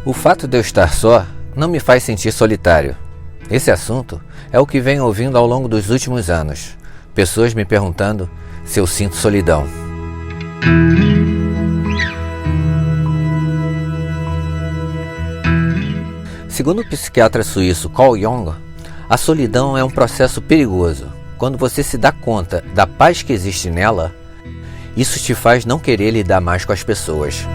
O fato de eu estar só não me faz sentir solitário. Esse assunto é o que venho ouvindo ao longo dos últimos anos. Pessoas me perguntando se eu sinto solidão. Segundo o psiquiatra suíço Carl Jung, a solidão é um processo perigoso. Quando você se dá conta da paz que existe nela, isso te faz não querer lidar mais com as pessoas.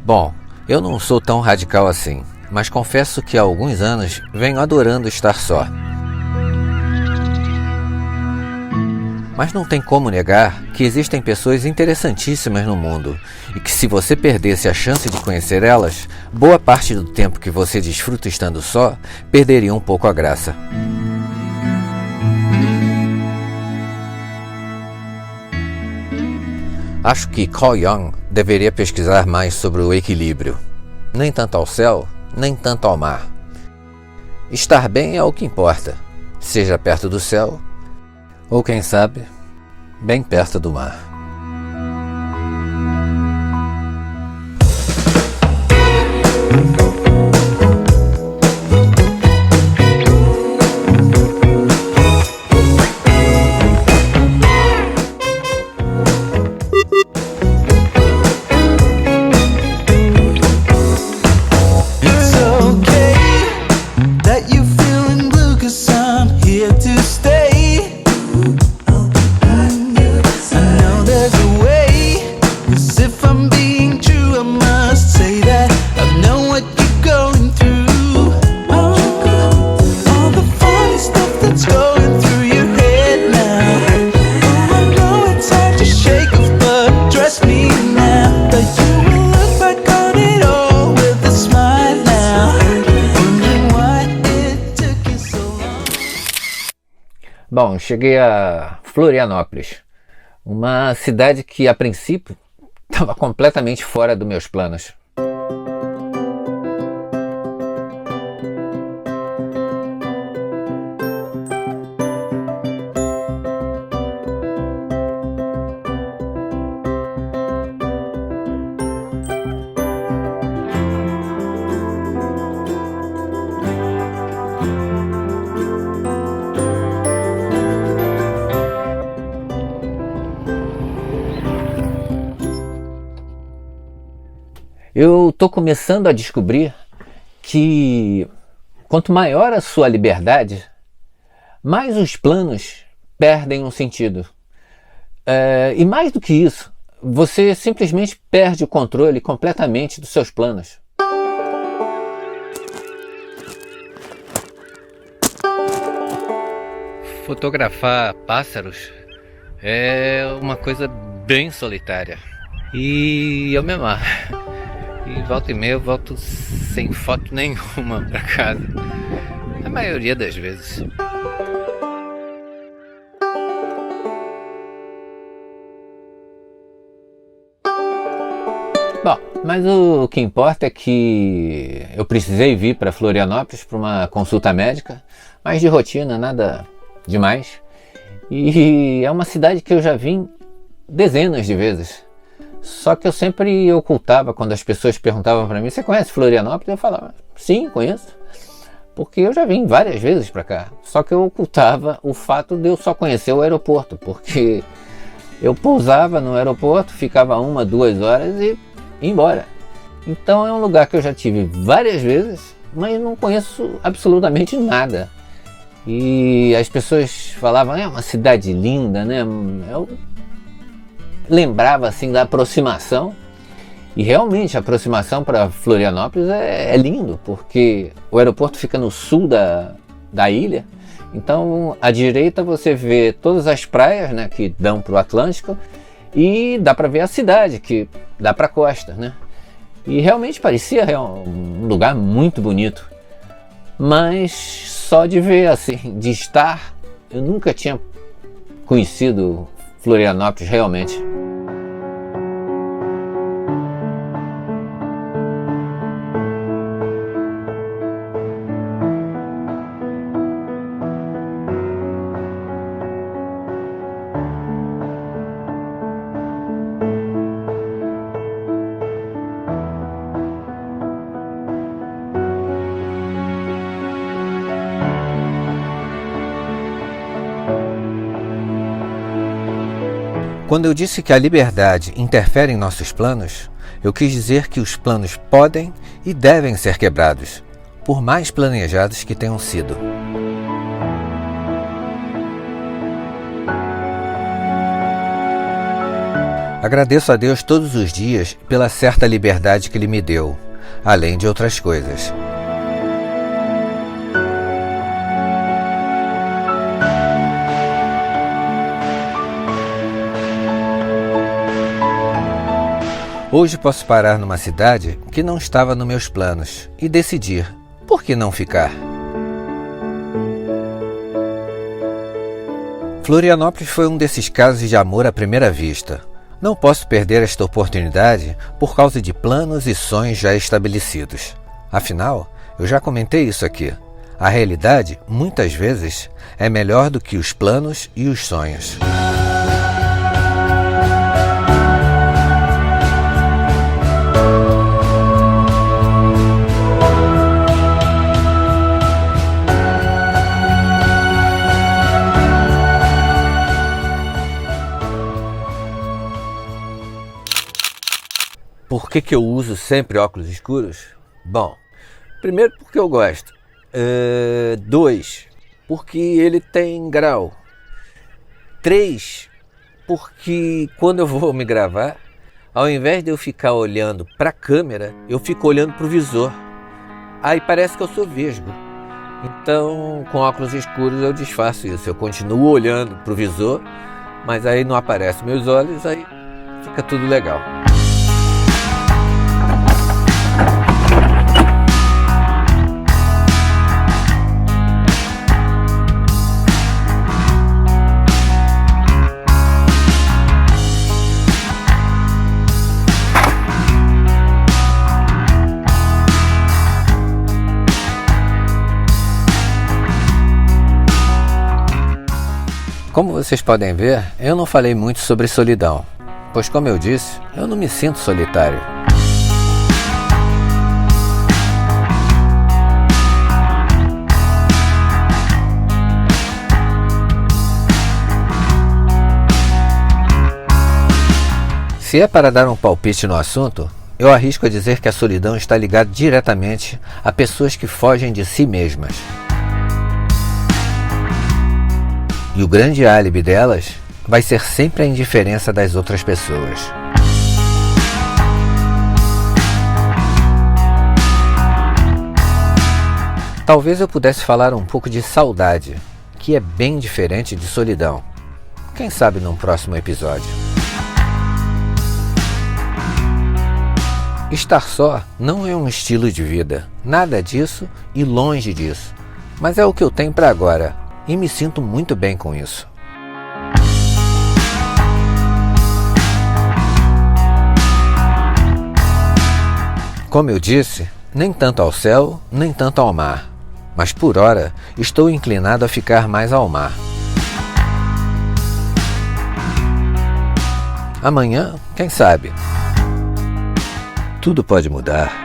Bom, eu não sou tão radical assim, mas confesso que há alguns anos venho adorando estar só. Mas não tem como negar que existem pessoas interessantíssimas no mundo e que, se você perdesse a chance de conhecer elas, boa parte do tempo que você desfruta estando só perderia um pouco a graça. Acho que Carl Jung deveria pesquisar mais sobre o equilíbrio. Nem tanto ao céu, nem tanto ao mar. Estar bem é o que importa, seja perto do céu ou, quem sabe, bem perto do mar. Bom, cheguei a Florianópolis, uma cidade que a princípio estava completamente fora dos meus planos. Eu estou começando a descobrir que quanto maior a sua liberdade, mais os planos perdem um sentido. E mais do que isso, você simplesmente perde o controle completamente dos seus planos. Fotografar pássaros é uma coisa bem solitária. E eu me amarro. E volta e meia eu volto sem foto nenhuma pra casa. A maioria das vezes. Bom, mas o que importa é que eu precisei vir para Florianópolis para uma consulta médica, mas de rotina, nada demais. E é uma cidade que eu já vim dezenas de vezes. Só que eu sempre ocultava quando as pessoas perguntavam para mim: você conhece Florianópolis? Eu falava: sim, conheço. Porque eu já vim várias vezes para cá. Só que eu ocultava o fato de eu só conhecer o aeroporto. Porque eu pousava no aeroporto, ficava 1, 2 horas e ia embora. Então é um lugar que eu já tive várias vezes, mas não conheço absolutamente nada. E as pessoas falavam: é uma cidade linda, né? Eu lembrava assim da aproximação, e realmente a aproximação para Florianópolis é lindo, porque o aeroporto fica no sul da ilha. Então à direita você vê todas as praias, né, que dão para o Atlântico, e dá para ver a cidade que dá para a costa, né? E realmente parecia um lugar muito bonito, mas só de ver, assim, de estar, eu nunca tinha conhecido Florianópolis realmente. Quando eu disse que a liberdade interfere em nossos planos, eu quis dizer que os planos podem e devem ser quebrados, por mais planejados que tenham sido. Agradeço a Deus todos os dias pela certa liberdade que Ele me deu, além de outras coisas. Hoje posso parar numa cidade que não estava nos meus planos e decidir, por que não ficar? Florianópolis foi um desses casos de amor à primeira vista. Não posso perder esta oportunidade por causa de planos e sonhos já estabelecidos. Afinal, eu já comentei isso aqui. A realidade, muitas vezes, é melhor do que os planos e os sonhos. Por que eu uso sempre óculos escuros? Bom, primeiro porque eu gosto. 2, porque ele tem grau. 3, porque quando eu vou me gravar, ao invés de eu ficar olhando para a câmera, eu fico olhando para o visor. Aí parece que eu sou vesgo. Então, com óculos escuros eu disfarço isso. Eu continuo olhando para o visor, mas aí não aparecem meus olhos, aí fica tudo legal. Como vocês podem ver, eu não falei muito sobre solidão, pois como eu disse, eu não me sinto solitário. Se é para dar um palpite no assunto, eu arrisco a dizer que a solidão está ligada diretamente a pessoas que fogem de si mesmas. E o grande álibi delas vai ser sempre a indiferença das outras pessoas. Talvez eu pudesse falar um pouco de saudade, que é bem diferente de solidão. Quem sabe num próximo episódio. Estar só não é um estilo de vida, nada disso e longe disso, mas é o que eu tenho para agora. E me sinto muito bem com isso. Como eu disse, nem tanto ao céu, nem tanto ao mar. Mas por hora, estou inclinado a ficar mais ao mar. Amanhã, quem sabe? Tudo pode mudar.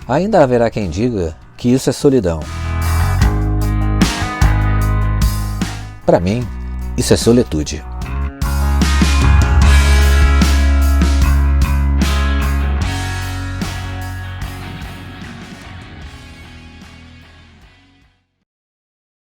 Ainda haverá quem diga que isso é solidão. Para mim, isso é solitude.